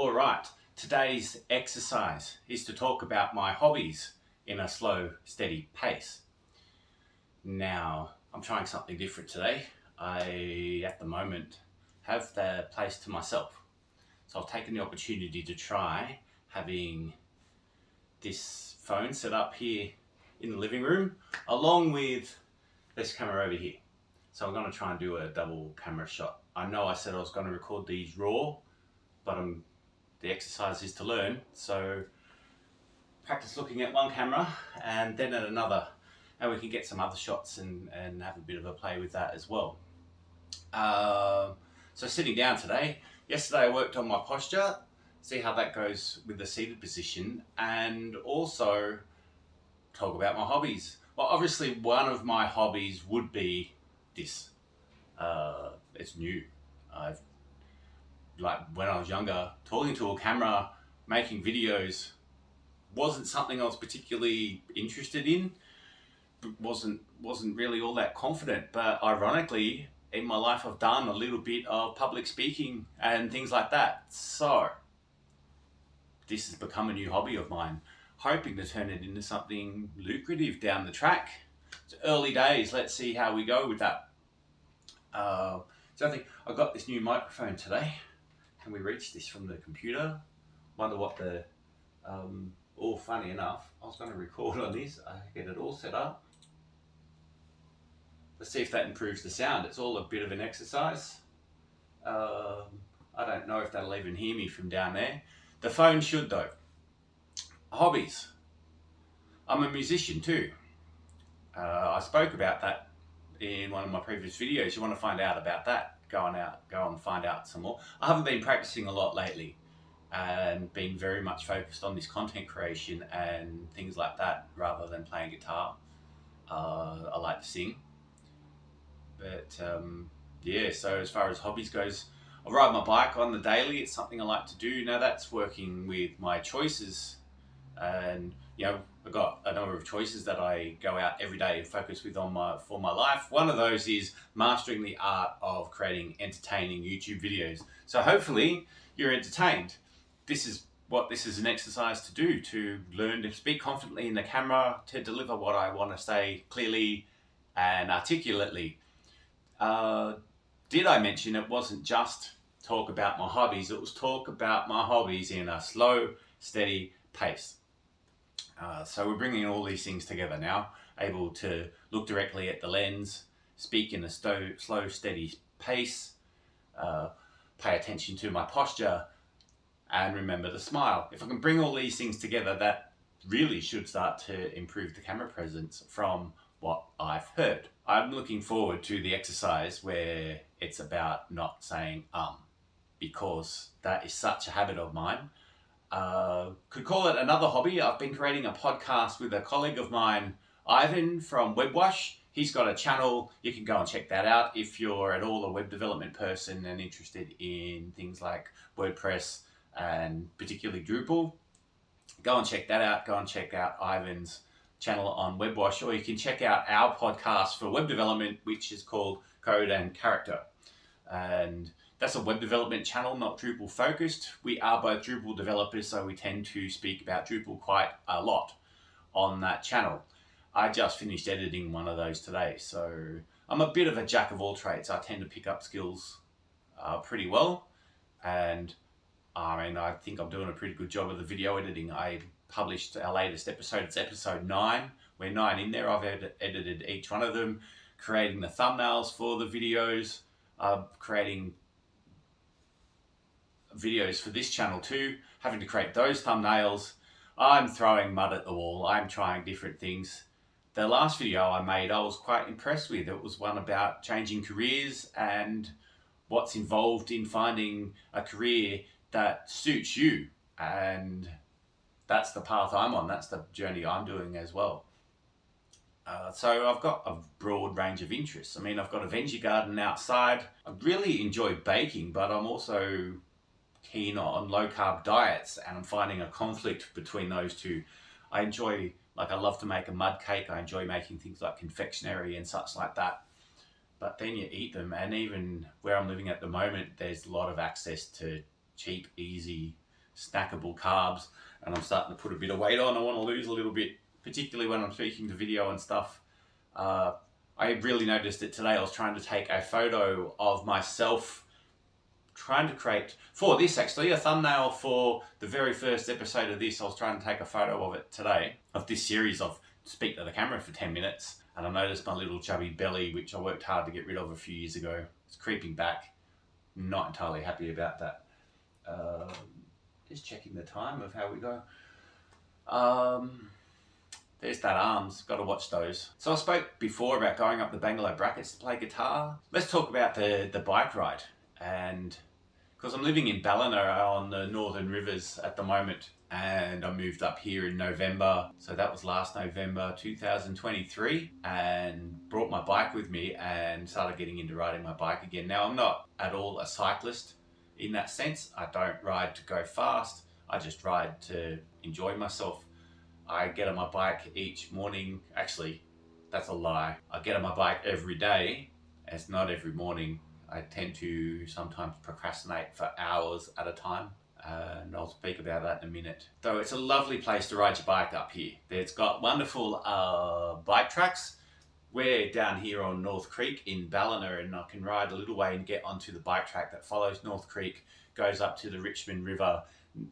All right, today's exercise is to talk about my hobbies in a slow, steady pace. Now, I'm trying something different today. At the moment, have the place to myself. So I've taken the opportunity to try having this phone set up here in the living room, along with this camera over here. So I'm going to try and do a double camera shot. I know I said I was going to record these raw, but the exercise is to learn. So practice looking at one camera and then at another, and we can get some other shots and have a bit of a play with that as well. So sitting down today, yesterday I worked on my posture, see how that goes with the seated position, and also talk about my hobbies. Well, obviously one of my hobbies would be this. It's new. Like when I was younger, talking to a camera, making videos wasn't something I was particularly interested in. Wasn't really all that confident, but ironically in my life I've done a little bit of public speaking and things like that. So this has become a new hobby of mine, hoping to turn it into something lucrative down the track. It's early days, let's see how we go with that. So I think I've got this new microphone today. Can we reach this from the computer? Wonder what the, funny enough, I was going to record on this. I get it all set up. Let's see if that improves the sound. It's all a bit of an exercise. I don't know if that'll even hear me from down there. The phone should though. Hobbies. I'm a musician too. I spoke about that in one of my previous videos. You want to find out about that, go and find out some more. I haven't been practicing a lot lately and been very much focused on this content creation and things like that rather than playing guitar. I like to sing, but yeah, so as far as hobbies goes, I ride my bike on the daily. It's something I like to do. Now that's working with my choices, and you know, I've got a number of choices that I go out every day and focus with for my life. One of those is mastering the art of creating entertaining YouTube videos. So hopefully you're entertained. This is an exercise to do, to learn to speak confidently in the camera, to deliver what I want to say clearly and articulately. Did I mention it wasn't just talk about my hobbies, it was talk about my hobbies in a slow, steady pace. So we're bringing all these things together now, able to look directly at the lens, speak in a slow, steady pace, pay attention to my posture, and remember to smile. If I can bring all these things together, that really should start to improve the camera presence from what I've heard. I'm looking forward to the exercise where it's about not saying because that is such a habit of mine. Could call it another hobby. I've been creating a podcast with a colleague of mine, Ivan from WebWash. He's got a channel. You can go and check that out if you're at all a web development person and interested in things like WordPress and particularly Drupal. Go and check that out. Go and check out Ivan's channel on WebWash, or you can check out our podcast for web development, which is called Code and Character. And that's a web development channel, not Drupal focused. We are both Drupal developers, so we tend to speak about Drupal quite a lot on that channel. I just finished editing one of those today, so I'm a bit of a jack of all trades. I tend to pick up skills pretty well, and I mean, I think I'm doing a pretty good job of the video editing. I published our latest episode. It's episode 9. We're 9 in there. I've edited each one of them, creating the thumbnails for the videos, creating videos for this channel too, having to create those thumbnails. I'm throwing mud at the wall. I'm trying different things. The last video I made, I was quite impressed with. It was one about changing careers and what's involved in finding a career that suits you. And that's the path I'm on. That's the journey I'm doing as well. So I've got a broad range of interests. I mean, I've got a veggie garden outside. I really enjoy baking, but I'm also keen on low carb diets, and I'm finding a conflict between those two. I love to make a mud cake. I enjoy making things like confectionery and such like that. But then you eat them, and even where I'm living at the moment, there's a lot of access to cheap, easy snackable carbs, and I'm starting to put a bit of weight on. I want to lose a little bit, particularly when I'm speaking to video and stuff. I really noticed it today. I was trying to take a photo of myself, trying to create, for this actually, a thumbnail for the very first episode of this. I was trying to take a photo of it today, of this series of speak to the camera for 10 minutes. And I noticed my little chubby belly, which I worked hard to get rid of a few years ago. It's creeping back. Not entirely happy about that. Just checking the time of how we go. There's that arms, got to watch those. So I spoke before about going up the Bangalow brackets to play guitar. Let's talk about the bike ride. And because I'm living in Ballina on the Northern Rivers at the moment, and I moved up here in November. So that was last November 2023, and brought my bike with me and started getting into riding my bike again. Now, I'm not at all a cyclist in that sense. I don't ride to go fast. I just ride to enjoy myself. I get on my bike each morning. Actually, that's a lie. I get on my bike every day. It's not every morning. I tend to sometimes procrastinate for hours at a time, and I'll speak about that in a minute. Though it's a lovely place to ride your bike up here. It's got wonderful bike tracks. We're down here on North Creek in Ballina, and I can ride a little way and get onto the bike track that follows North Creek, goes up to the Richmond River,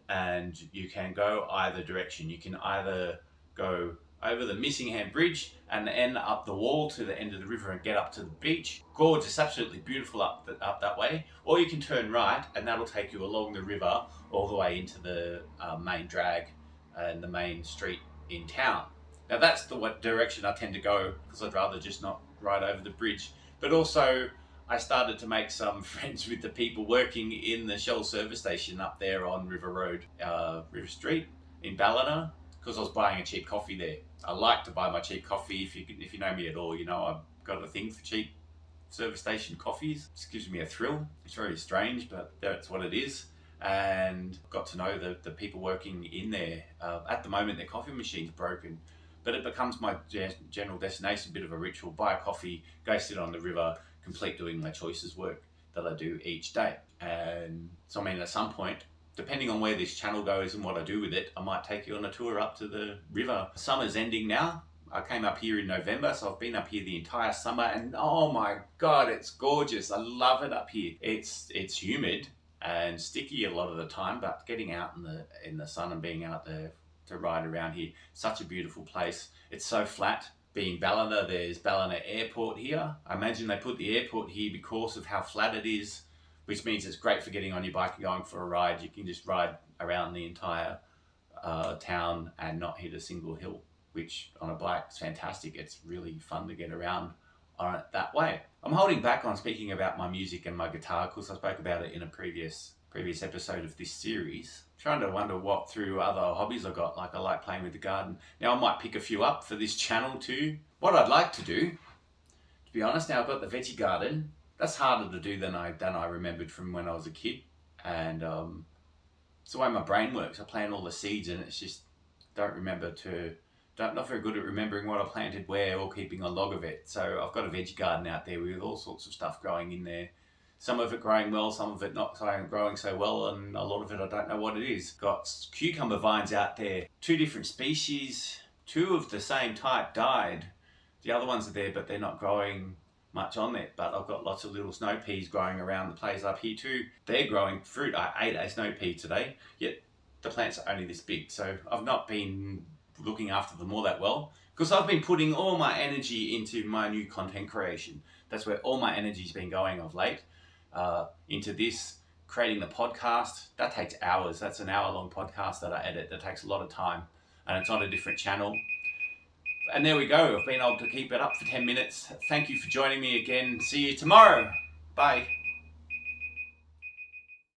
and you can go either direction. You can either go over the Missingham Bridge and end up the wall to the end of the river and get up to the beach. Gorgeous, absolutely beautiful up that way. Or you can turn right, and that'll take you along the river all the way into the main drag and the main street in town. Now that's the direction I tend to go, because I'd rather just not ride over the bridge. But also, I started to make some friends with the people working in the Shell service station up there on River Road, River Street in Ballina, because I was buying a cheap coffee there. I like to buy my cheap coffee. If you know me at all, you know I've got a thing for cheap service station coffees. It just gives me a thrill. It's very strange, but that's what it is. And got to know the people working in there. At the moment, their coffee machine's broken, but it becomes my general destination, a bit of a ritual. Buy a coffee, go sit on the river, complete doing my choices work that I do each day. And so I mean, at some point, depending on where this channel goes and what I do with it, I might take you on a tour up to the river. Summer's ending now. I came up here in November, so I've been up here the entire summer, and oh my God, it's gorgeous. I love it up here. It's humid and sticky a lot of the time, but getting out in the sun and being out there to ride around here, such a beautiful place. It's so flat. Being Ballina, there's Ballina Airport here. I imagine they put the airport here because of how flat it is, which means it's great for getting on your bike and going for a ride. You can just ride around the entire town and not hit a single hill, which on a bike is fantastic. It's really fun to get around on it that way. I'm holding back on speaking about my music and my guitar because I spoke about it in a previous episode of this series. Trying to wonder what through other hobbies I got, like I like playing with the garden. Now I might pick a few up for this channel too. What I'd like to do, to be honest, now I've got the veggie garden. That's harder to do than I remembered from when I was a kid. And it's the way my brain works. I plant all the seeds and it's just, not very good at remembering what I planted where or keeping a log of it. So I've got a veggie garden out there with all sorts of stuff growing in there. Some of it growing well, some of it not growing so well, and a lot of it I don't know what it is. Got cucumber vines out there, 2 different species, 2 of the same type died. The other ones are there, but they're not growing much on it. But I've got lots of little snow peas growing around the place up here too. They're growing fruit. I ate a snow pea today, yet the plants are only this big. So I've not been looking after them all that well, because I've been putting all my energy into my new content creation. That's where all my energy's been going of late. Into this, creating the podcast. That takes hours. That's an hour-long podcast that I edit. That takes a lot of time, and it's on a different channel. And there we go. I've been able to keep it up for 10 minutes. Thank you for joining me again. See you tomorrow. Bye.